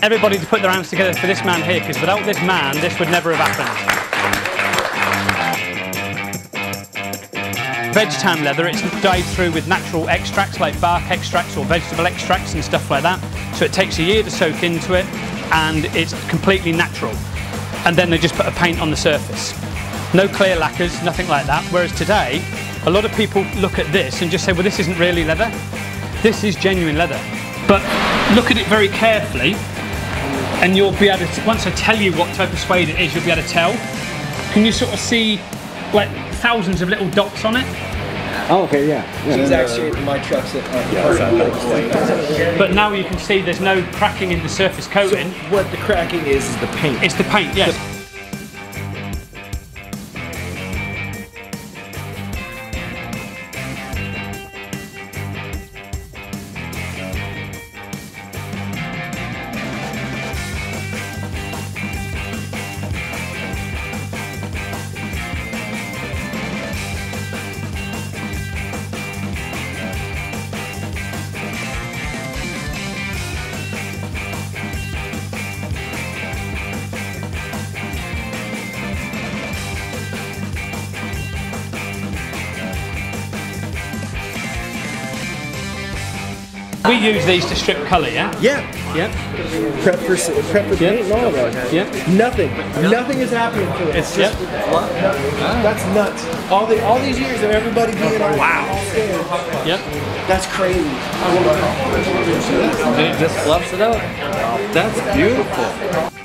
Everybody to put their hands together for this man here, because without this man, this would never have happened. Veg tan leather, it's dyed through with natural extracts like bark extracts or vegetable extracts and stuff like that. So it takes a year to soak into it, and it's completely natural. And then they just put a paint on the surface. No clear lacquers, nothing like that. Whereas today, a lot of people look at this and just say, well, this isn't really leather. This is genuine leather. But look at it very carefully, and you'll be able to, once I tell you what type of suede it is, you'll be able to tell. Can you sort of see like thousands of little dots on it? Oh, okay, yeah. She's actually in my trucks. But now you can see there's no cracking in the surface coating. So what the cracking is the paint. It's the paint, yes. We use these to strip colour, yeah? Yeah. Yeah. Prep for paint and all of that. Yeah. Nothing is happening to it. It's just That's nuts. All these years of everybody being on stage. Yep. That's crazy. And it just fluffs it out. That's beautiful.